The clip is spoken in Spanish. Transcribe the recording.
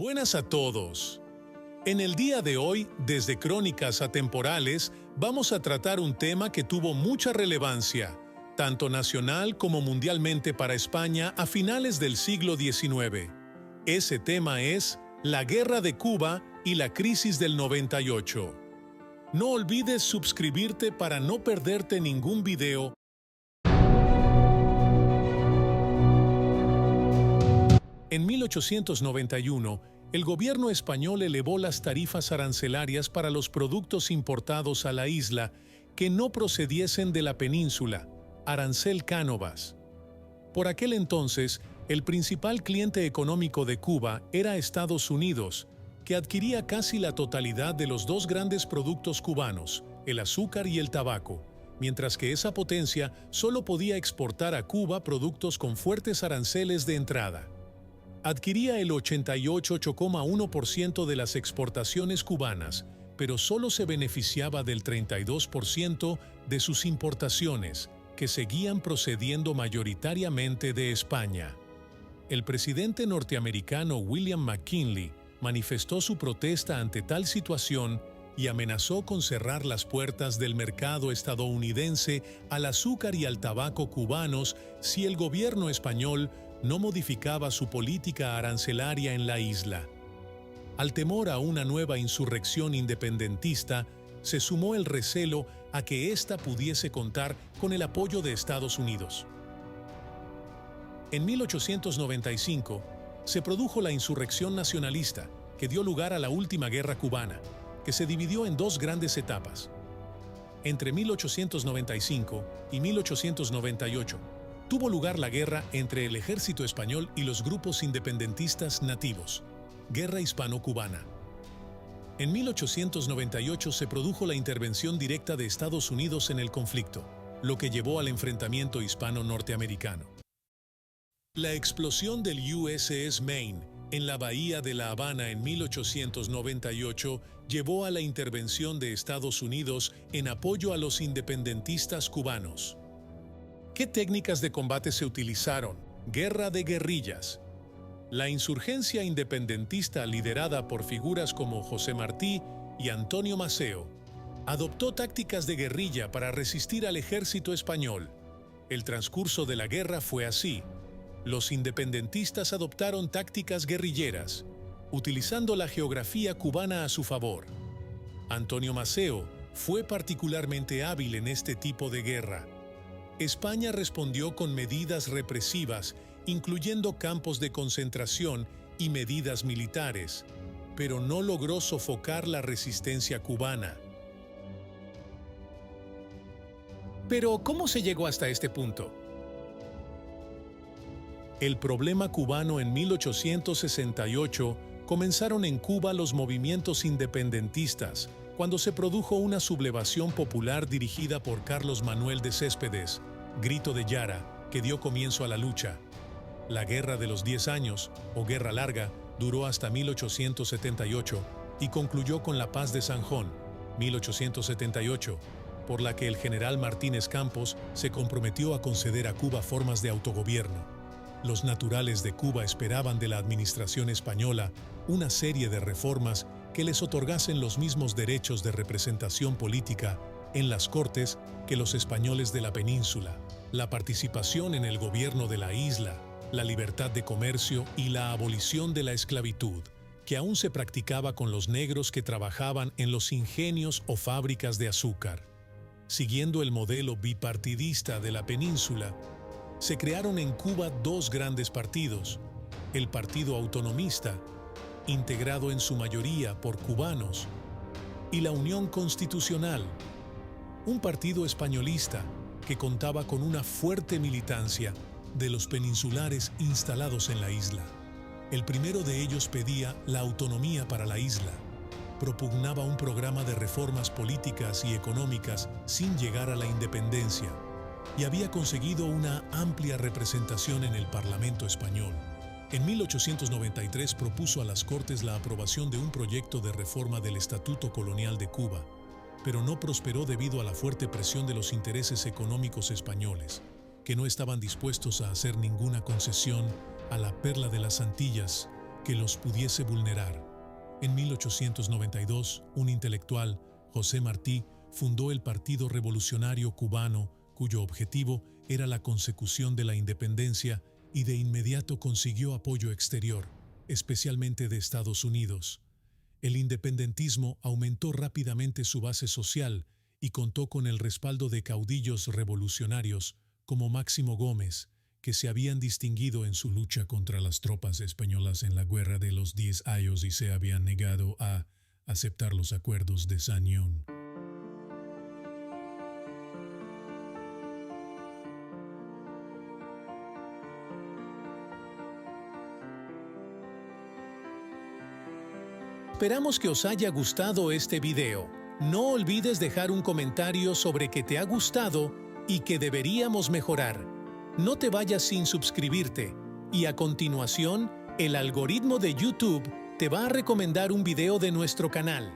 Buenas a todos. En el día de hoy, desde Crónicas Atemporales, vamos a tratar un tema que tuvo mucha relevancia, tanto nacional como mundialmente para España a finales del siglo XIX. Ese tema es la Guerra de Cuba y la crisis del 98. No olvides suscribirte para no perderte ningún video. En 1891, el gobierno español elevó las tarifas arancelarias para los productos importados a la isla que no procediesen de la península, arancel Cánovas. Por aquel entonces, el principal cliente económico de Cuba era Estados Unidos, que adquiría casi la totalidad de los dos grandes productos cubanos, el azúcar y el tabaco, mientras que esa potencia solo podía exportar a Cuba productos con fuertes aranceles de entrada. Adquiría el 88,1% de las exportaciones cubanas, pero solo se beneficiaba del 32% de sus importaciones, que seguían procediendo mayoritariamente de España. El presidente norteamericano William McKinley manifestó su protesta ante tal situación y amenazó con cerrar las puertas del mercado estadounidense al azúcar y al tabaco cubanos si el gobierno español no modificaba su política arancelaria en la isla. Al temor a una nueva insurrección independentista, se sumó el recelo a que ésta pudiese contar con el apoyo de Estados Unidos. En 1895, se produjo la insurrección nacionalista, que dio lugar a la última guerra cubana, que se dividió en dos grandes etapas. Entre 1895 y 1898, tuvo lugar la guerra entre el ejército español y los grupos independentistas nativos, Guerra Hispano-Cubana. En 1898 se produjo la intervención directa de Estados Unidos en el conflicto, lo que llevó al enfrentamiento hispano-norteamericano. La explosión del USS Maine en la bahía de La Habana en 1898 llevó a la intervención de Estados Unidos en apoyo a los independentistas cubanos. ¿Qué técnicas de combate se utilizaron? Guerra de guerrillas. La insurgencia independentista liderada por figuras como José Martí y Antonio Maceo adoptó tácticas de guerrilla para resistir al ejército español. El transcurso de la guerra fue así. Los independentistas adoptaron tácticas guerrilleras, utilizando la geografía cubana a su favor. Antonio Maceo fue particularmente hábil en este tipo de guerra. España respondió con medidas represivas, incluyendo campos de concentración y medidas militares, pero no logró sofocar la resistencia cubana. Pero, ¿cómo se llegó hasta este punto? El problema cubano en 1868 comenzaron en Cuba los movimientos independentistas, cuando se produjo una sublevación popular dirigida por Carlos Manuel de Céspedes, Grito de Yara, que dio comienzo a la lucha. La Guerra de los 10 años, o Guerra Larga, duró hasta 1878 y concluyó con la Paz de Sanjón, 1878, por la que el general Martínez Campos se comprometió a conceder a Cuba formas de autogobierno. Los naturales de Cuba esperaban de la administración española una serie de reformas que les otorgasen los mismos derechos de representación política en las Cortes que los españoles de la península, la participación en el gobierno de la isla, la libertad de comercio y la abolición de la esclavitud, que aún se practicaba con los negros que trabajaban en los ingenios o fábricas de azúcar. Siguiendo el modelo bipartidista de la península, se crearon en Cuba dos grandes partidos: el Partido Autonomista, integrado en su mayoría por cubanos, y la Unión Constitucional, un partido españolista que contaba con una fuerte militancia de los peninsulares instalados en la isla. El primero de ellos pedía la autonomía para la isla, propugnaba un programa de reformas políticas y económicas sin llegar a la independencia, y había conseguido una amplia representación en el Parlamento español. En 1893 propuso a las Cortes la aprobación de un proyecto de reforma del Estatuto Colonial de Cuba, pero no prosperó debido a la fuerte presión de los intereses económicos españoles, que no estaban dispuestos a hacer ninguna concesión a la perla de las Antillas que los pudiese vulnerar. En 1892, un intelectual, José Martí, fundó el Partido Revolucionario Cubano, cuyo objetivo era la consecución de la independencia, y de inmediato consiguió apoyo exterior, especialmente de Estados Unidos. El independentismo aumentó rápidamente su base social y contó con el respaldo de caudillos revolucionarios como Máximo Gómez, que se habían distinguido en su lucha contra las tropas españolas en la Guerra de los 10 Años y se habían negado a aceptar los acuerdos de Sañón. Esperamos que os haya gustado este video. No olvides dejar un comentario sobre qué te ha gustado y qué deberíamos mejorar. No te vayas sin suscribirte y a continuación, el algoritmo de YouTube te va a recomendar un video de nuestro canal.